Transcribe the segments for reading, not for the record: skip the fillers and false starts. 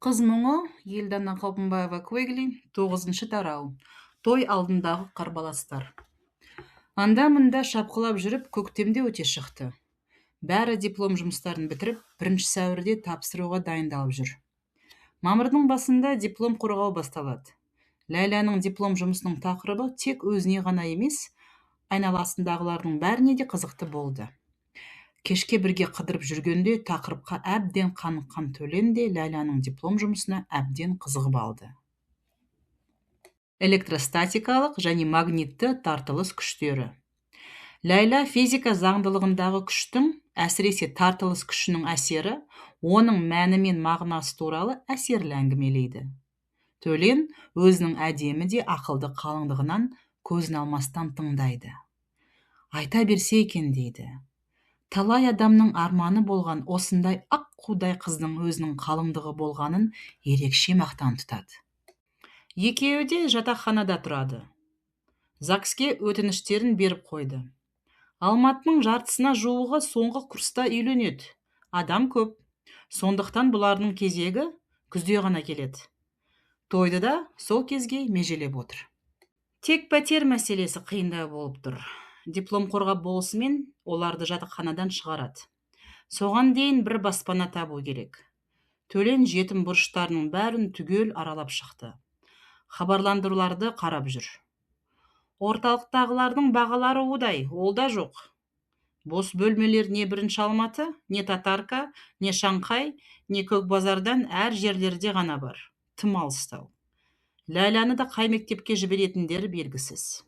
Қыз мұңы Елдана Қалпымбаева Квегли 9-шы тарау. Той алдындағы қарбаластар. Анда-мында шапқылап жүріп, көктемде өте шықты. Бәрі диплом жұмыстарын бітіріп, 1 сәуірде тапсыруға дайындалып жүр. Мамырдың басында диплом қорғау басталады. Ләйләнің диплом жұмысының тақырыбы тек өзіне ғана емес, айналасындағылардың бәріне де қызықты болды. Кешке бірге қыдырып жүргенде тақырыпқа әбден қаныққан Төлен де Ләйләнің диплом жұмысына әбден қызығып алды. Электростатикалық және магнитті тартылыс күштері. Ләйлә физика заңдылығындағы күштің, әсіресе тартылыс күшінің әсері, оның мәні мен мағынасы туралы әсерлі әңгімелейді. Төлен өзінің әдемі де ақылды қалыңдығынан көзін алмастан тыңдайды. Айта берсе екен дейді. Талай адамның арманы болған осындай ақ қудай қыздың өзінің қалыңдығы болғанын ерекше мақтан тұтады. Екеуі де жатақханада тұрады. ЗАГСке өтініштерін беріп қойды. Алматының жартысына жуығы соңғы курста үйленеді. Адам көп. Сондықтан бұлардың кезегі күзде ғана келеді. Тойды да сол кезге межелеп отыр. Тек пәтер мәселесі қиындау болып тұр. Диплом қорғап болысымен оларды жатақханадан шығарады. Соған дейін бір баспана табу керек. Төлен жетім бұрыштарының бәрін түгел аралап шықты. Хабарландыруларды қарап жүр. Орталықтағылардың бағалары удай, ол да жоқ. Бос бөлмелер не бірінші Алматы, не Татарка, не Шанхай, не Көкбазардан әр жерлерде ғана бар. Тым алыстау. Ләйләні да қай мектепке жіберетіндері белгісіз.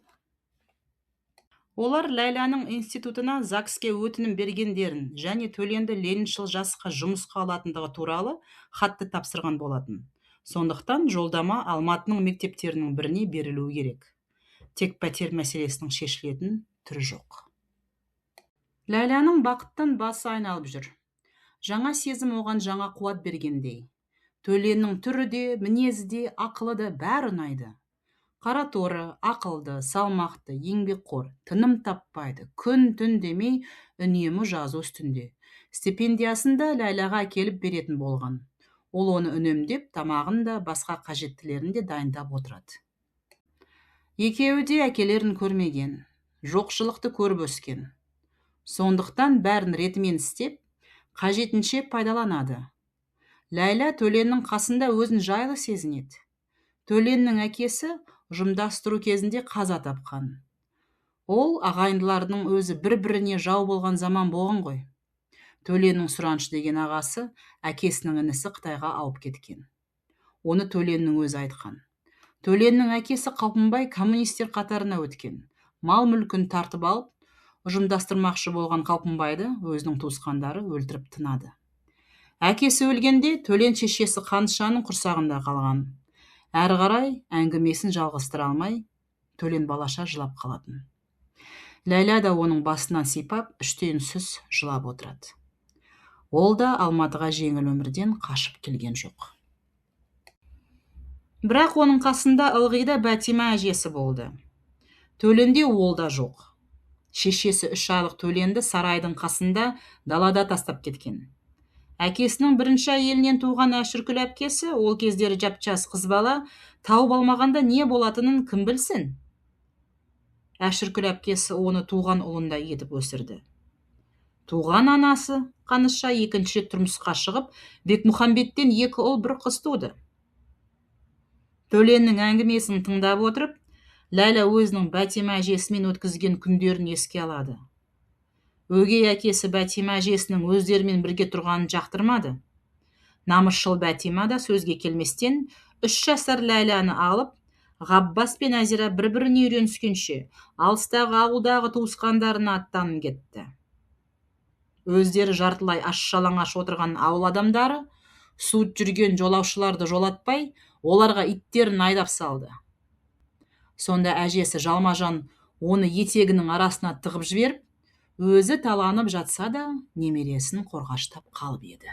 Олар Ләйләнің институтына ЗАГСке өтінім бергендерін және Төленді лениншіл жасқа жұмысқа алатындығы туралы хатты тапсырған болатын. Сондықтан жолдама Алматының мектептерінің біріне берілуі керек. Тек пәтер мәселесінің шешілетін түрі жоқ. Ләйләнің бақыттан басы айналып жүр. Жаңа сезім оған жаңа қуат бергендей. Төленнің түрі де, мінезі де, ақылы да бәрі ұнайды. Қараторы, ақылды, салмақты, еңбекқор, тыным таппайды, күн-түн демей үнемі жазу үстінде. Стипендиясында Ләйләға келіп беретін болған. Ол оны үнемдеп, тамағын да, басқа қажеттілерін де дайындап отырады. Екеуі де әкелерін көрмеген, жоқшылықты көріп өскен. Сондықтан бәрін ретімен істеп, қажетінше пайдаланады. Ләйлә Төленнің қасында өзін жайлы сезінеді. Төленнің әкесі ұжымдастыру кезінде қаза тапқан. Ол ағайындылардың өзі бір-біріне жау болған заман болған ғой. Төленнің Сұраншы деген ағасы әкесінің інісі Қытайға ауып кеткен. Оны Төленнің өзі айтқан. Төленнің әкесі Қалпымбай коммунистер қатарына өткен. Мал мүлкін тартып алып, ұжымдастырмақшы болған Қалпымбайды өзінің туысқандары өлтіріп тынады. Әкесі өлгенде Төлен шешесі Қанышаның құрсағында қалған. Әрі қарай әңгімесін жалғастыра алмай, Төлен балаша жылап қалатын. Ләйлә да оның басынан сипап, іштей үнсіз жылап отырады. Ол да Алматыға жеңіл өмірден қашып келген жоқ. Бірақ оның қасында ылғи да Бәтима әжесі болды. Төленде ол да жоқ. Шешесі 3 айлық Төленді сарайдың қасында далада тастап кеткен. Әкесінің бірінші әйелінен туған Әшіркүл әпкесі ол кездері жап-жас қыз бала, тауып алмағанда не болатынын кім білсін? Әшіркүл әпкесі оны туған ұлындай етіп өсірді. Туған анасы Қаныша екінші рет тұрмысқа шығып, Бекмұхамбеттен 2 ұл 1 қыз туды. Төленнің әңгімесін тыңдап отырып, Ләйлә өзінің Бәтима әжесімен өткізген күндерін еске алады. Өгей әкесі Бәтима әжесінің өздерімен бірге тұрғанын жақтырмады. Намысшыл Бәтима да сөзге келместен 3 жасар Ләйләні алып, Ғаббас пен Әзира бір-біріне үйреніскенше, алыстағы ауылдағы туысқандарына аттанып кетті. Өздері жартылай аш-жалаңаш отырған ауыл адамдары, суыт жүрген жолаушыларды жолатпай, оларға иттерін айдап салды. Сонда әжесі жалма-жан оны етегінің арасына тығып жіберіп, өзі таланып жатса да, немересін қорғаштап қалып еді.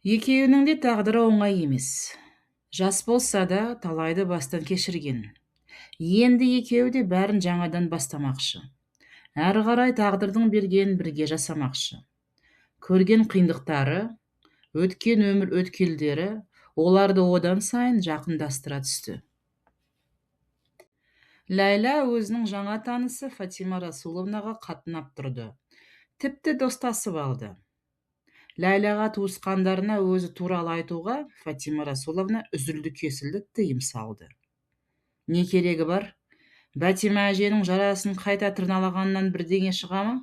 Екеуінің де тағдыры оңай емес. Жас болса да талайды бастан кешірген. Енді екеуі де бәрін жаңадан бастамақшы. Әрі қарай тағдырдың берген бірге жасамақшы. Көрген қиындықтары, Өткен өмір өткелдері оларды одан сайын жақындастыра түсті. Ләйла өзінің жаңа танысы Фатима Расуловнаға қатынап тұрды. Тіпті достасып алды. Ләйлаға туысқандарына өзі туралы айтуға Фатима Расуловна үзілді-кесілді тыйым салды. Не керегі бар? Бәтима әженің жарасын қайта тырналағаннан бірдеңе шыға ма?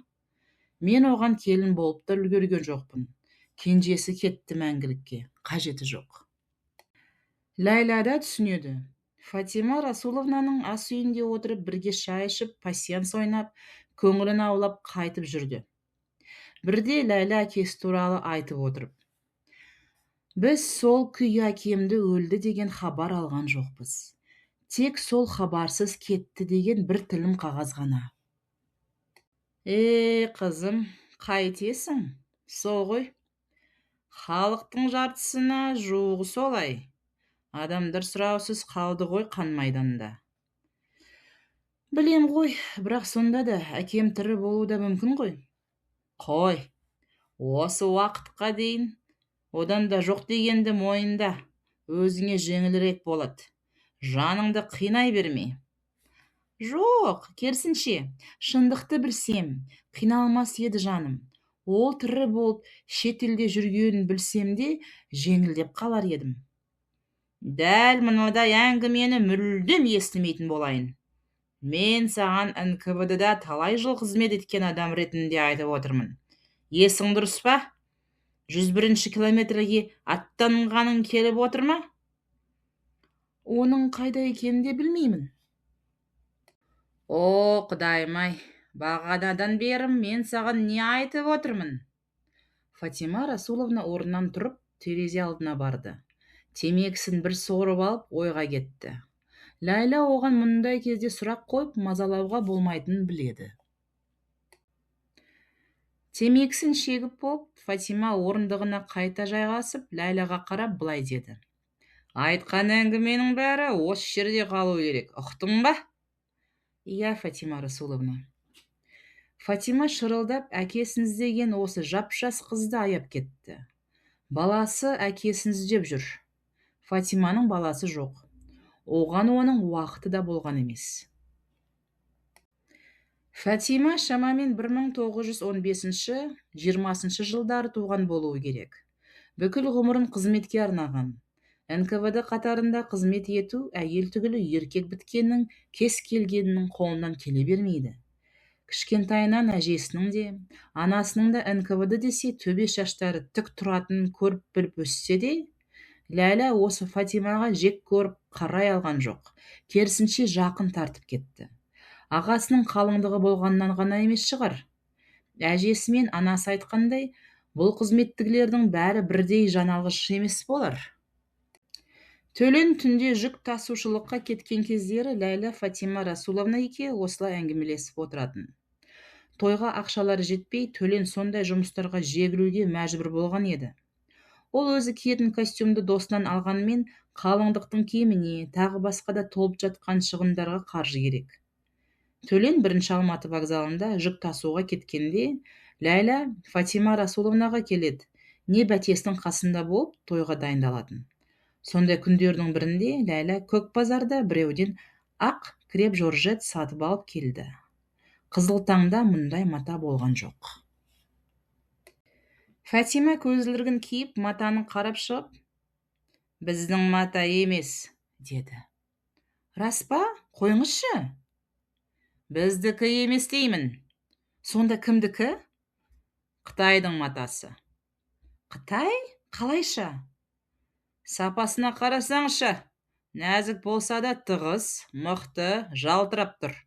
Мен оған келін болып та үлгерген жоқпын. Кенжесі кетті мәңгілікке, қажеті жоқ. Ләйла да түсінеді. Фатима Расуловнаның ас үйінде отырып бірге шай ішіп, пасьянс ойнап, көңілін аулап қайтып жүрді. Бірде Ләйла әкесі туралы айтып отырып: біз сол күй әкемді өлді деген хабар алған жоқпыз. Тек сол хабарсыз кетті деген бір тілім қағаз ғана. Қызым, қайтесің? Сол ғой. Халықтың жартысына жуығы солай. Адамдар сұраусыз қалды ғой қан майданда. Білем ғой, бірақ сонда да әкем тірі болуы да мүмкін ғой. Қой, осы уақытқа дейін одан да жоқ дегенді мойында, өзіңе жеңілірек болады. Жаныңды қинай берме. Жоқ, керісінше, шындықты білсем, қиналмас еді жаным. Ол тірі болып шетелде жүргенін білсем де, жеңілдеп қалар едім. Дәл мынадай әңгімені мүлдем естімейтін болайын. Мен саған НКВД-да талай жыл қызмет еткен адам ретінде айтып отырмын. Есің дұрыс па? 101-ші километрге аттанғаның келіп отыр ма? Оның қайда екенін де білмеймін. О, Құдайым-ай, бағанадан бері мен саған не айтып отырмын? Фатима Расуловна орнынан тұрып, терезе алдына барды. Темекісін бір сорып алып, ойға кетті. Ләйла оған мұндай кезде сұрақ қойып, мазалауға болмайтынын біледі. Темекісін шегіп болып, Фатима орындығына қайта жайғасып, Ләйлаға қарап былай деді: айтқан әңгіменің бәрі осы жерде қалу керек, ұқтың ба? Иә, Фатима Расуловна. Фатима шырылдап, әкесін іздеген осы жап-жас қызды аяп кетті. Баласы әкесін іздеп жүр. Фатиманың баласы жоқ. Оған оның уақыты да болған емес. Фатима шамамен 1915-20 жылдары туған болуы керек. Бүкіл ғұмырын қызметке арнаған. НКВД қатарында қызмет ету әйел түгілі еркек біткеннің кез келгенінің қолынан келе бермейді. Кішкентайынан әжесінің де, анасының да НКВД десе төбе шаштары тік тұратынын көріп біліп өссе де, Ләйла осы Фатимаға жек көріп қарай алған жоқ. Керісінше жақын тартып кетті. Ағасының қалыңдығы болғаннан ғана емес шығар. Әжесі мен анасы айтқандай, бұл қызметтігілердің бәрі бірдей жаналғыш емес болар. Төлен түнде жүк тасушылыққа кеткен кездері Ләйла Фатима Расуловна екеуі осылай әңгімелесіп отыратын. Тойға ақшалары жетпей, Төлен сондай жұмыстарға жегілуге мәжбүр болған еді. Ол өзі киетін костюмды досынан алғанмен, қалыңдықтың киіміне, тағы басқа да толып жатқан шығындарға қаржы керек. Төлен бірінші Алматы вокзалында жүк тасуға кеткенде, Ләйла Фатима Расуловнаға келеді, не бәтестің қасында болып тойға дайындалатын. Сондай күндердің бірінде Ләйла көк базарда біреуден ақ креп жоржет сатып алып келді. Қызылтаңда мұндай мата болған жоқ. Фатима көзілдірігін киіп, матаны қарап шығып: біздің мата емес, деді. Рас па? Қойыңызшы. Біздікі емес деймін. Сонда кімдікі? Қытайдың матасы. Қытай? Қалайша? Сапасына қарасаңшы, нәзік болса да тығыз, мықты, жалтырап тұр.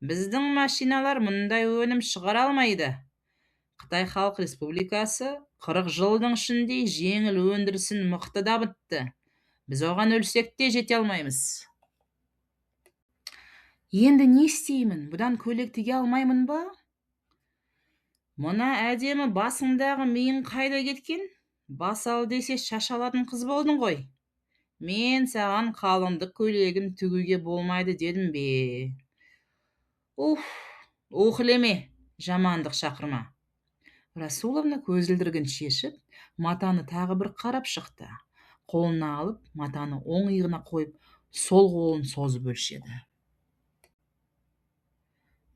Біздің машиналар мұндай өнім шығара алмайды. Қытай Халық Республикасы 40 жылдың ішінде жеңіл өндірісін мықты дамытты. Біз оған өлсек те жете алмаймыз. Енді не істеймін? Бұдан көйлек тіге алмаймын ба? Мұна әдемі басыңдағы миың қайда кеткен? Бас ал десе шаш алатын қыз болдың ғой. Мен саған қалыңдық көйлегін тігуге болмайды дедім бе? Ухлеме, жамандық шақырма. Расуловна көзілдірігін шешіп, матаны тағы бір қарап шықты. Қолына алып, матаны оң иығына қойып, сол қолын созып өлшеді.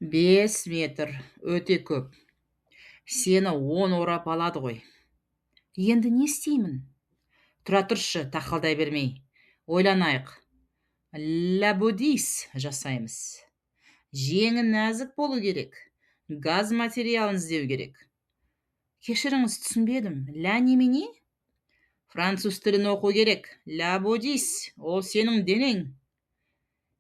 5 метр, өте көп. Сені 10 орап алады ғой. Енді не істеймін? Тұра тұршы, тақалдай бермей. Ойланайық. Лабодис жасаймыз. Жеңі нәзік болу керек. Газ материалын іздеу керек. Кешіріңіз, түсінбедім. Ля немене? Француз тілін оқу керек. Лабодис, ол сенің денең.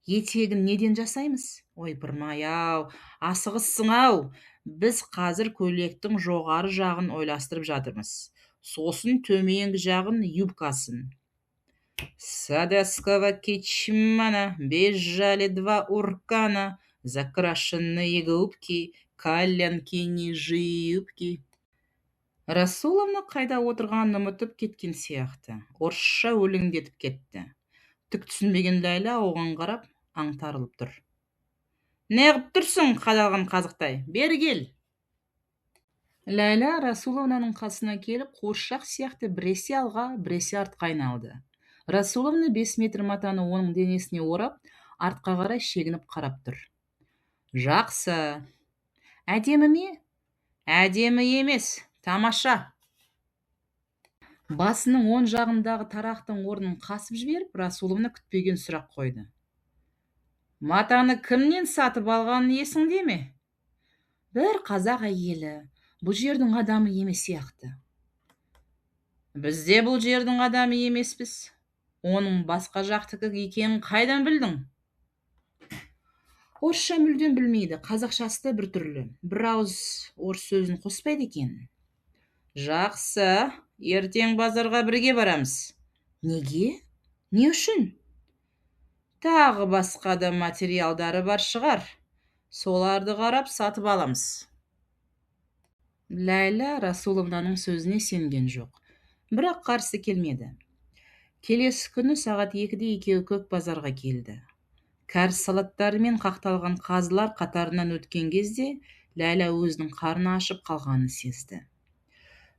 Етегін неден жасаймыз? Ой, бұрмай-ау, асығыссың-ау. Біз қазір көйлектің жоғары жағын ойластырып жатырмыз. Сосын төменгі жағын юбкасын. Садеского кичмана, бежали 2 уркана, закрашенные губки, коленки ниже юбки. Расуловна қайда отырғанын ұмытып кеткен сияқты. Орысша өлеңдетіп кетті. Түк түсінбеген Ләйлә оған қарап аңтарылып тұр. Неғып тұрсың, қадалған қазықтай? Бері кел. Ләйлә Расуловнаның қасына келіп, қуыршақ сияқты біресе алға, біресе артқа айналды. Расуловна 5 метр матаны оның денесіне орап, артқа қарай шегініп қарап тұр. Жақсы. Әдемі ме? Әдемі емес, тамаша. Басының оң жағындағы тарақтың орнын қасып жіберіп, Расуловна күтпеген сұрақ қойды. Матаны кімнен сатып алғанын есіңде ме? Бір қазақ әйелі, бұл жердің адамы емес сияқты. Бізде бұл жердің адамы емеспіз. Оның басқа жақтікі екенін қайдан білдің? Орысша мүлдем білмейді, қазақшасы да бір түрлі. Бір ауыз орыс сөзін қоспайды екен. Жақсы, ертең базарға бірге барамыз. Неге? Не үшін? Тағы басқа да материалдары бар шығар. Соларды қарап сатып аламыз. Ләйлә Расуловнаның сөзіне сенген жоқ. Бірақ қарсы келмеді. Келесі күні сағат 2-де екеуі көк базарға келді. Кәріс салаттары мен қақталған қазылар қатарынан өткен кезде Ләйлә өзінің қарны ашып қалғанын сезді.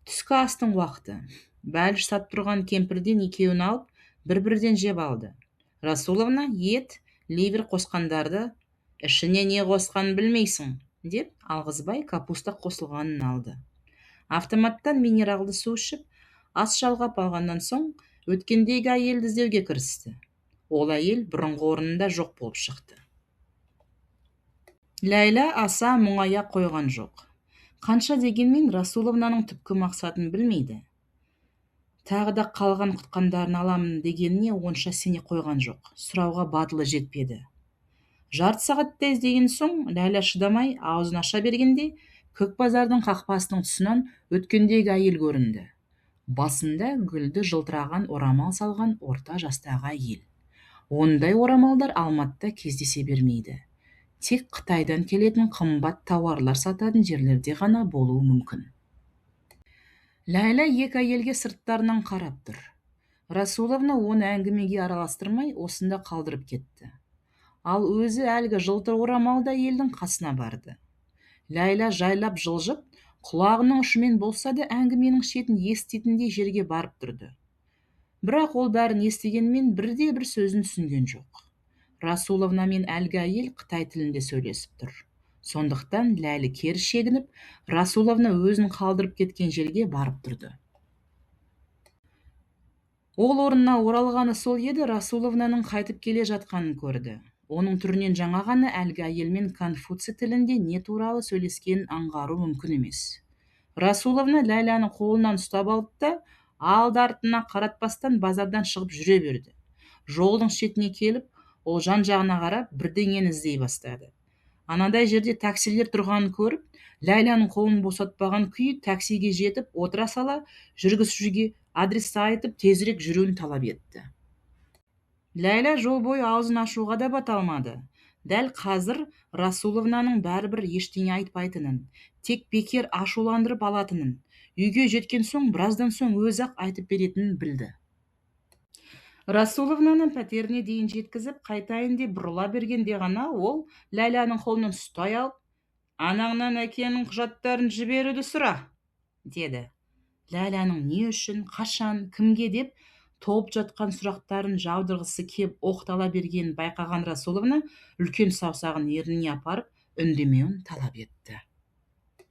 Түскі астың уақыты. Бәліш сатып тұрған кемпірден екеуін алып, бір-бірден жеп алды. Расуловна ет, ливер қосқандарды, ішіне не қосқанын білмейсің, деп алғызбай капуста қосылғанын алды. Автоматтан минералды су ішіп, ас жалғап алғаннан соң өткендегі әйелді іздеуге кірісті. Ол әйел бұрынғы орнында жоқ болып шықты. Ләйлә аса мұңая қойған жоқ. Қанша дегенмен Расуловнаның түпкі мақсатын білмейді. Тағы да қалған құтқандарын аламын дегеніне онша сене қойған жоқ. Сұрауға батылы жетпеді. Жарты сағатта іздеген соң Ләйлә шыдамай аузын аша бергенде көк базардың қақпасының тұсынан өткендегі әйел көрінді. Басында гүлді жылтыраған орамал салған орта жастағы әйел. Ондай орамалдар Алматыда кездесе бермейді. Тек Қытайдан келетін қымбат тауарлар сататын жерлерде ғана болуы мүмкін. Ләйлә екі әйелге сырттарынан қарап тұр. Расуловна оны әңгімеге араластырмай осында қалдырып кетті. Ал өзі әлгі жылтыр орамалды әйелдің қасына барды. Ләйлә жайлап жылжып, құлағының ұшымен болса да әңгіменің шетін еститіндей жерге барып тұрды. Бірақ ол бәрін естігенмен бірде-бір сөзін түсінген жоқ. Расуловна мен әлгі әйел Қытай тілінде сөйлесіп тұр. Сондықтан Ләйлі кері шегініп, Расуловна өзін қалдырып кеткен жерге барып тұрды. Ол орнына оралғаны сол еді, Расуловнаның қайтып келе жатқанын көрді. Оның түрінен жаңа ғана әлгі әйелмен конфуций тілінде не туралы сөйлескенін аңғару мүмкін емес. Расуловна Ләйләнің қолынан ұстап алды да, алды-артына қаратпастан базардан шығып жүре берді. Жолдың шетіне келіп, ол жан-жағына қарап бірдеңені іздей бастады. Анадай жерде таксилер тұрғанын көріп, Ләйләнің қолын босатпаған күйі таксиге жетіп, отыра сала, жүргізушіге адрес айтып, тезірек жүруін талап етті. Ләйлә жол бойы аузын ашуға да бата алмады. Дәл қазір Расуловнаның бәрібір ештеңе айтпайтынын, тек бекер ашуландырып алатынын, үйге жеткен соң біраздан соң өзі-ақ айтып беретінін білді. Расуловнаның пәтеріне дейін жеткізіп, қайтайын деп бұрыла бергенде ғана ол Ләйләнің қолынан ұстай алып, анаңнан әкенің құжаттарын жіберуді сұра, деді. Ләләнің не үшін, қашан, кімге деп толып жатқан сұрақтарын жаудырғысы кеп оқтала бергенін байқаған Расуловна үлкен саусағын ерніне апарып үндемеуін талап етті.